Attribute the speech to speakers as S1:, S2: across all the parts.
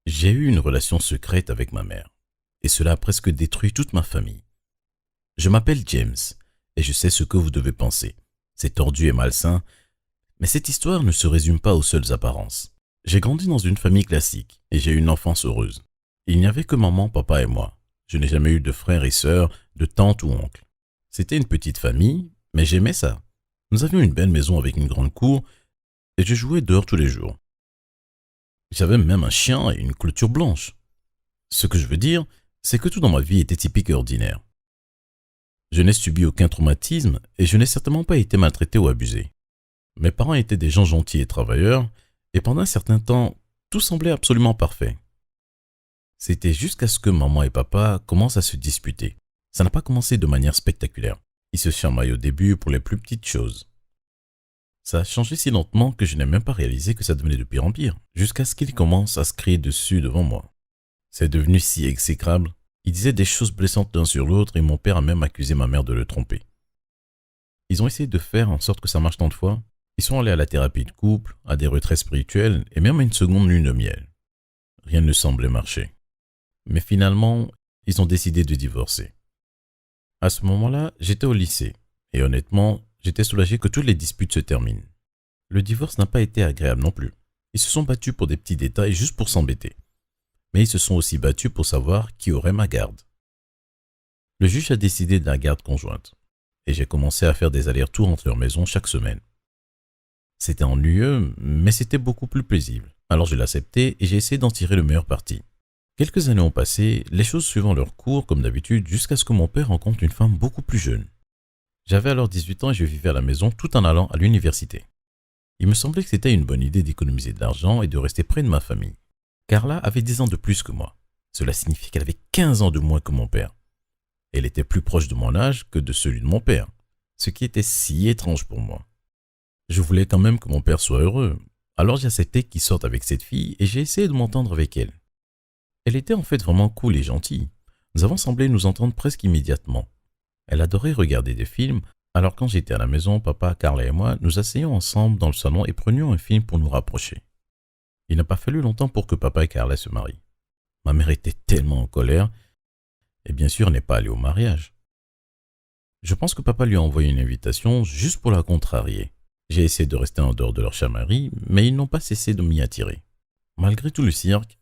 S1: J'ai eu une relation secrète avec ma mère, et cela a presque détruit toute ma famille. Je m'appelle James, et je sais ce que vous devez penser. C'est tordu et malsain, mais cette histoire ne se résume pas aux seules apparences. J'ai grandi dans une famille classique, et j'ai eu une enfance heureuse. Il n'y avait que maman, papa et moi. Je n'ai jamais eu de frères et sœurs, de tantes ou oncles. C'était une petite famille, mais j'aimais ça. Nous avions une belle maison avec une grande cour, et je jouais dehors tous les jours. J'avais même un chien et une clôture blanche. Ce que je veux dire, c'est que tout dans ma vie était typique et ordinaire. Je n'ai subi aucun traumatisme et je n'ai certainement pas été maltraité ou abusé. Mes parents étaient des gens gentils et travailleurs, et pendant un certain temps, tout semblait absolument parfait. C'était jusqu'à ce que maman et papa commencent à se disputer. Ça n'a pas commencé de manière spectaculaire. Ils se chamaillent au début pour les plus petites choses. Ça a changé si lentement que je n'ai même pas réalisé que ça devenait de pire en pire, jusqu'à ce qu'ils commencent à se crier dessus devant moi. C'est devenu si exécrable. Ils disaient des choses blessantes l'un sur l'autre et mon père a même accusé ma mère de le tromper. Ils ont essayé de faire en sorte que ça marche tant de fois. Ils sont allés à la thérapie de couple, à des retraites spirituelles et même à une seconde lune de miel. Rien ne semblait marcher. Mais finalement, ils ont décidé de divorcer. À ce moment-là, j'étais au lycée et honnêtement, j'étais soulagé que toutes les disputes se terminent. Le divorce n'a pas été agréable non plus. Ils se sont battus pour des petits détails juste pour s'embêter. Mais ils se sont aussi battus pour savoir qui aurait ma garde. Le juge a décidé de la garde conjointe et j'ai commencé à faire des allers-retours entre leur maison chaque semaine. C'était ennuyeux, mais c'était beaucoup plus paisible. Alors je l'ai accepté et j'ai essayé d'en tirer le meilleur parti. Quelques années ont passé, les choses suivant leur cours comme d'habitude jusqu'à ce que mon père rencontre une femme beaucoup plus jeune. J'avais alors 18 ans et je vivais à la maison tout en allant à l'université. Il me semblait que c'était une bonne idée d'économiser de l'argent et de rester près de ma famille. Carla avait 10 ans de plus que moi. Cela signifie qu'elle avait 15 ans de moins que mon père. Elle était plus proche de mon âge que de celui de mon père, ce qui était si étrange pour moi. Je voulais quand même que mon père soit heureux, alors j'ai accepté qu'il sorte avec cette fille et j'ai essayé de m'entendre avec elle. Elle était en fait vraiment cool et gentille. Nous avons semblé nous entendre presque immédiatement. Elle adorait regarder des films, alors quand j'étais à la maison, papa, Carla et moi, nous asseyions ensemble dans le salon et prenions un film pour nous rapprocher. Il n'a pas fallu longtemps pour que papa et Carla se marient. Ma mère était tellement en colère, et bien sûr n'est pas allée au mariage. Je pense que papa lui a envoyé une invitation juste pour la contrarier. J'ai essayé de rester en dehors de leur chamaillerie, mais ils n'ont pas cessé de m'y attirer. Malgré tout le cirque,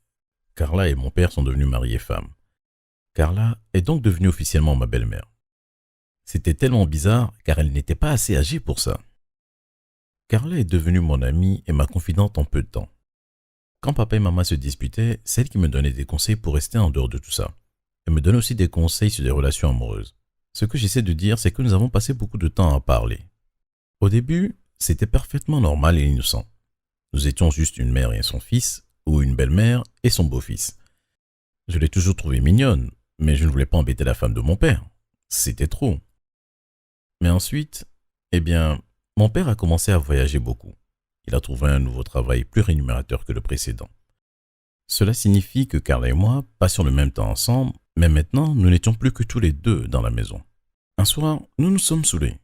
S1: Carla et mon père sont devenus mari et femme. Carla est donc devenue officiellement ma belle-mère. C'était tellement bizarre car elle n'était pas assez âgée pour ça. Carla est devenue mon amie et ma confidente en peu de temps. Quand papa et maman se disputaient, c'est elle qui me donnait des conseils pour rester en dehors de tout ça. Elle me donnait aussi des conseils sur des relations amoureuses. Ce que j'essaie de dire, c'est que nous avons passé beaucoup de temps à parler. Au début, c'était parfaitement normal et innocent. Nous étions juste une mère et son fils, ou une belle-mère et son beau-fils. Je l'ai toujours trouvée mignonne, mais je ne voulais pas embêter la femme de mon père. C'était trop. Mais ensuite, mon père a commencé à voyager beaucoup. Il a trouvé un nouveau travail plus rémunérateur que le précédent. Cela signifie que Carla et moi passions le même temps ensemble, mais maintenant, nous n'étions plus que tous les deux dans la maison. Un soir, nous nous sommes saoulés.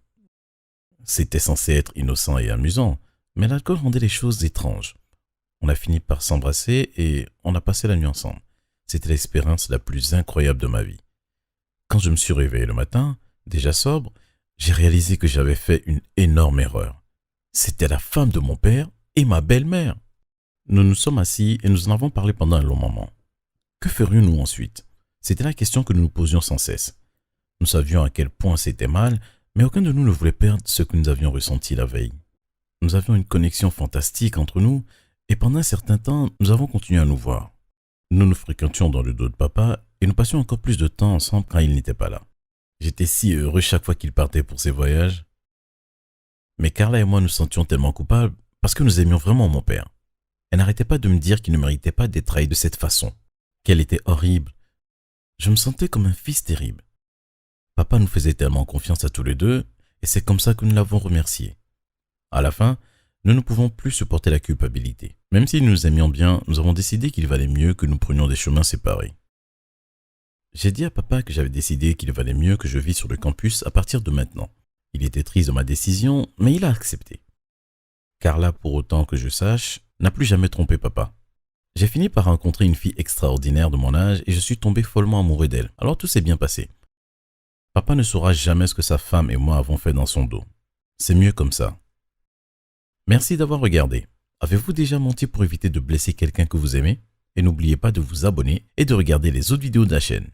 S1: C'était censé être innocent et amusant, mais l'alcool rendait les choses étranges. On a fini par s'embrasser et on a passé la nuit ensemble. C'était l'expérience la plus incroyable de ma vie. Quand je me suis réveillé le matin, déjà sobre, j'ai réalisé que j'avais fait une énorme erreur. C'était la femme de mon père et ma belle-mère. Nous nous sommes assis et nous en avons parlé pendant un long moment. Que ferions-nous ensuite? C'était la question que nous nous posions sans cesse. Nous savions à quel point c'était mal, mais aucun de nous ne voulait perdre ce que nous avions ressenti la veille. Nous avions une connexion fantastique entre nous et pendant un certain temps, nous avons continué à nous voir. Nous nous fréquentions dans le dos de papa et nous passions encore plus de temps ensemble quand il n'était pas là. J'étais si heureux chaque fois qu'il partait pour ses voyages. Mais Carla et moi nous sentions tellement coupables parce que nous aimions vraiment mon père. Elle n'arrêtait pas de me dire qu'il ne méritait pas d'être trahi de cette façon, qu'elle était horrible. Je me sentais comme un fils terrible. Papa nous faisait tellement confiance à tous les deux et c'est comme ça que nous l'avons remercié. À la fin, nous ne pouvons plus supporter la culpabilité. Même si nous nous aimions bien, nous avons décidé qu'il valait mieux que nous prenions des chemins séparés. J'ai dit à papa que j'avais décidé qu'il valait mieux que je vive sur le campus à partir de maintenant. Il était triste de ma décision, mais il a accepté. Carla, pour autant que je sache, n'a plus jamais trompé papa. J'ai fini par rencontrer une fille extraordinaire de mon âge et je suis tombé follement amoureux d'elle. Alors tout s'est bien passé. Papa ne saura jamais ce que sa femme et moi avons fait dans son dos. C'est mieux comme ça. Merci d'avoir regardé. Avez-vous déjà menti pour éviter de blesser quelqu'un que vous aimez? Et n'oubliez pas de vous abonner et de regarder les autres vidéos de la chaîne.